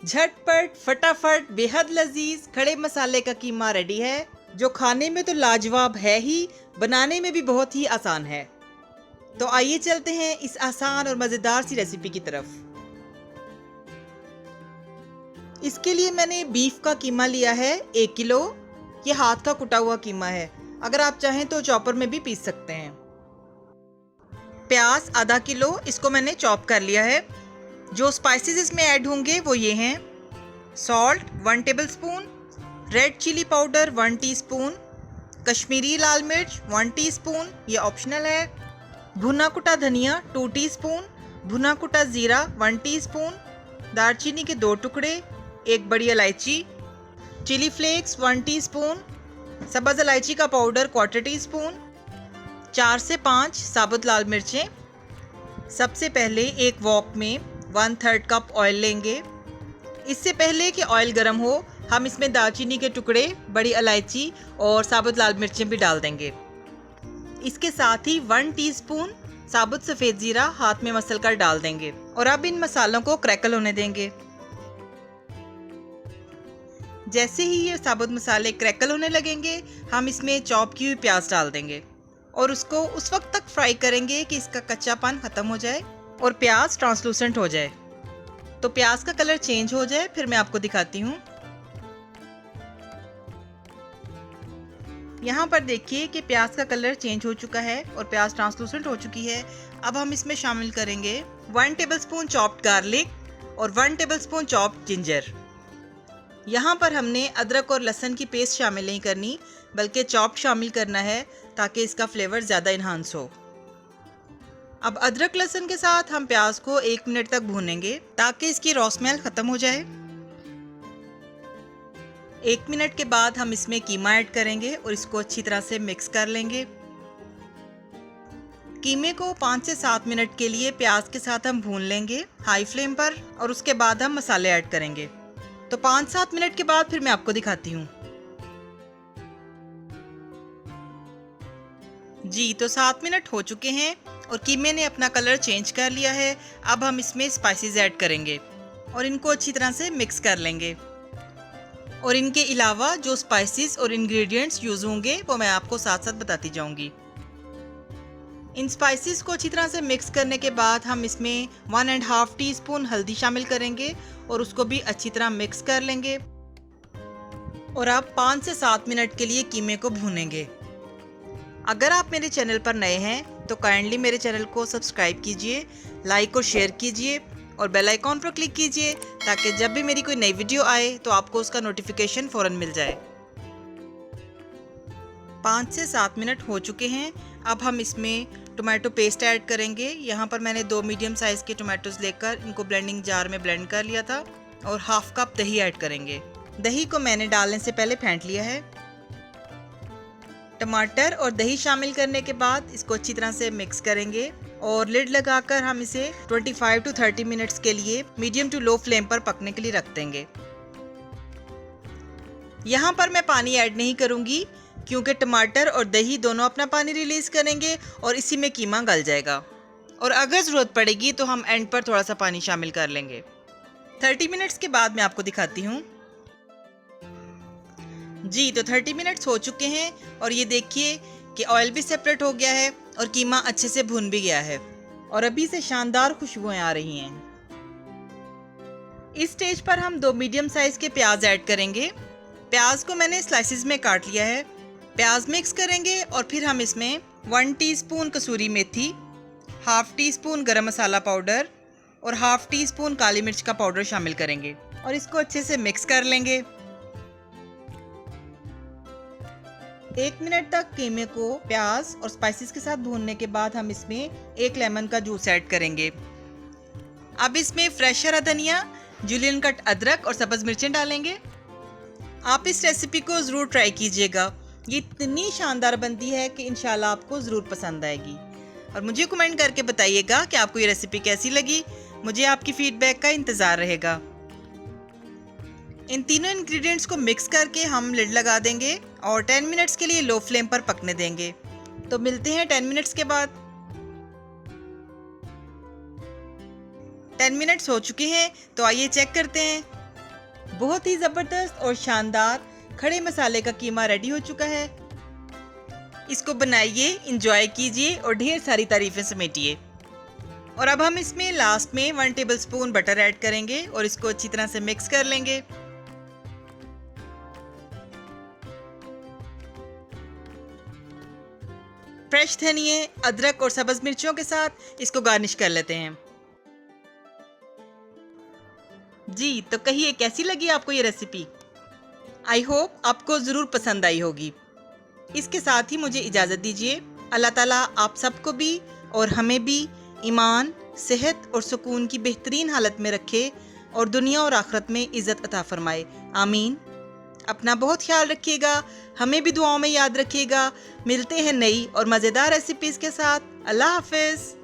झटपट फटाफट बेहद लजीज खड़े मसाले का कीमा रेडी है, जो खाने में तो लाजवाब है ही, बनाने में भी बहुत ही आसान है। तो आइए चलते हैं इस आसान और मज़ेदार सी रेसिपी की तरफ। इसके लिए मैंने बीफ का कीमा लिया है 1 किलो। ये हाथ का कुटा हुआ कीमा है, अगर आप चाहें तो चॉपर में भी पीस सकते हैं। प्याज आधा किलो, इसको मैंने चॉप कर लिया है। जो स्पाइसेस इसमें ऐड होंगे वो ये हैं: salt 1 tablespoon, red chilli powder 1 teaspoon, Kashmiri लाल मिर्च 1 टीस्पून, ये ऑप्शनल है, भुना कुटा धनिया 2 टीस्पून, भुना कुटा जीरा 1 टीस्पून, दालचीनी के 2 टुकड़े, 1 बड़ी इलायची, चिली फ्लेक्स 1 टीस्पून, सब्ज़ इलायची का पाउडर 1/4 टीस्पून, 4 से 5 साबुत लाल मिर्चें। सबसे पहले एक वॉक में 1/3 कप ऑयल लेंगे। इससे पहले कि ऑयल गर्म हो, हम इसमें दालचीनी के टुकड़े, बड़ी इलायची और साबुत लाल मिर्चें भी डाल देंगे। इसके साथ ही 1 टीस्पून साबुत सफ़ेद ज़ीरा हाथ में मसल कर डाल देंगे और अब इन मसालों को क्रैकल होने देंगे। जैसे ही ये साबुत मसाले क्रैकल होने लगेंगे, हम इसमें चॉप की हुई प्याज डाल देंगे और उसको उस वक्त तक फ्राई करेंगे कि इसका कच्चापन ख़त्म हो जाए और प्याज ट्रांसलूसेंट हो जाए। तो प्याज का कलर चेंज हो जाए फिर मैं आपको दिखाती हूँ। यहाँ पर देखिए कि प्याज का कलर चेंज हो चुका है और प्याज ट्रांसलूसेंट हो चुकी है। अब हम इसमें शामिल करेंगे 1 टेबलस्पून चॉप्ड गार्लिक और 1 टेबलस्पून चॉप्ड जिंजर। यहाँ पर हमने अदरक और लहसुन की पेस्ट शामिल नहीं करनी, बल्कि चॉप्ड शामिल करना है ताकि इसका फ्लेवर ज़्यादा इन्हांस हो। अब अदरक लहसुन के साथ हम प्याज को 1 मिनट तक भूनेंगे ताकि इसकी रॉ स्मेल ख़त्म हो जाए। 1 मिनट के बाद हम इसमें कीमा ऐड करेंगे और इसको अच्छी तरह से मिक्स कर लेंगे। कीमे को 5 से 7 मिनट के लिए प्याज के साथ हम भून लेंगे हाई फ्लेम पर और उसके बाद हम मसाले ऐड करेंगे। तो 5-7 मिनट के बाद फिर मैं आपको दिखाती हूँ। जी, तो 7 मिनट हो चुके हैं और कीमे ने अपना कलर चेंज कर लिया है। अब हम इसमें स्पाइसेस ऐड करेंगे और इनको अच्छी तरह से मिक्स कर लेंगे। और इनके अलावा जो स्पाइसेस और इंग्रेडिएंट्स यूज़ होंगे वो मैं आपको साथ साथ बताती जाऊंगी। इन स्पाइसेस को अच्छी तरह से मिक्स करने के बाद हम इसमें 1.5 टीस्पून हल्दी शामिल करेंगे और उसको भी अच्छी तरह मिक्स कर लेंगे। और अब 5 से 7 मिनट के लिए कीमे को भूनेंगे। अगर आप मेरे चैनल पर नए हैं तो काइंडली मेरे चैनल को सब्सक्राइब कीजिए, लाइक और शेयर कीजिए और बेल आइकॉन पर क्लिक कीजिए ताकि जब भी मेरी कोई नई वीडियो आए तो आपको उसका नोटिफिकेशन फ़ौरन मिल जाए। 5 से 7 मिनट हो चुके हैं। अब हम इसमें टोमेटो पेस्ट ऐड करेंगे। यहाँ पर मैंने 2 मीडियम साइज़ के टोमेटोज़ लेकर इनको ब्लेंडिंग जार में ब्लेंड कर लिया था और 1/2 कप दही ऐड करेंगे। दही को मैंने डालने से पहले फेंट लिया है। टमाटर और दही शामिल करने के बाद इसको अच्छी तरह से मिक्स करेंगे और लिड लगाकर हम इसे 25 to 30 मिनट्स के लिए मीडियम टू लो फ्लेम पर पकने के लिए रख देंगे। यहाँ पर मैं पानी ऐड नहीं करूँगी क्योंकि टमाटर और दही दोनों अपना पानी रिलीज़ करेंगे और इसी में कीमा गल जाएगा और अगर ज़रूरत पड़ेगी तो हम एंड पर थोड़ा सा पानी शामिल कर लेंगे। 30 मिनट्स के बाद मैं आपको दिखाती हूँ। जी, तो 30 मिनट्स हो चुके हैं और ये देखिए कि ऑयल भी सेपरेट हो गया है और कीमा अच्छे से भुन भी गया है और अभी से शानदार खुशबुएं आ रही हैं। इस स्टेज पर हम 2 मीडियम साइज़ के प्याज ऐड करेंगे। प्याज को मैंने स्लाइसिस में काट लिया है। प्याज मिक्स करेंगे और फिर हम इसमें 1 टीस्पून कसूरी मेथी, 1/2 टीस्पून गरम मसाला पाउडर और 1/2 टीस्पून काली मिर्च का पाउडर शामिल करेंगे और इसको अच्छे से मिक्स कर लेंगे। 1 मिनट तक कीमे को प्याज और स्पाइसेस के साथ भूनने के बाद हम इसमें 1 लेमन का जूस ऐड करेंगे। अब इसमें फ्रेश हरा धनिया, जूलियन कट अदरक और सब्ज़ मिर्चें डालेंगे। आप इस रेसिपी को ज़रूर ट्राई कीजिएगा। ये इतनी शानदार बनती है कि इंशाल्लाह आपको ज़रूर पसंद आएगी और मुझे कमेंट करके बताइएगा कि आपको ये रेसिपी कैसी लगी। मुझे आपकी फीडबैक का इंतज़ार रहेगा। इन तीनों इंग्रेडिएंट्स को मिक्स करके हम लिड लगा देंगे और 10 मिनट्स के लिए लो फ्लेम पर पकने देंगे। तो मिलते हैं 10 मिनट्स के बाद। 10 मिनट्स हो चुके हैं तो आइए चेक करते हैं। बहुत ही ज़बरदस्त और शानदार खड़े मसाले का कीमा रेडी हो चुका है। इसको बनाइए, इंजॉय कीजिए और ढेर सारी तारीफें समेटिए। और अब हम इसमें लास्ट में 1 टेबलस्पून बटर ऐड करेंगे और इसको अच्छी तरह से मिक्स कर लेंगे। फ्रेश धनिए, अदरक और सब्ज मिर्चों के साथ इसको गार्निश कर लेते हैं। जी, तो कहिए कैसी लगी आपको ये रेसिपी? आई होप आपको ज़रूर पसंद आई होगी। इसके साथ ही मुझे इजाज़त दीजिए। अल्लाह ताला आप सबको भी और हमें भी ईमान, सेहत और सुकून की बेहतरीन हालत में रखे और दुनिया और आखिरत में इज़्ज़त अता फरमाए। आमीन। अपना बहुत ख्याल रखिएगा, हमें भी दुआओं में याद रखिएगा। मिलते हैं नई और मज़ेदार रेसिपीज़ के साथ। अल्लाह हाफ़िज़।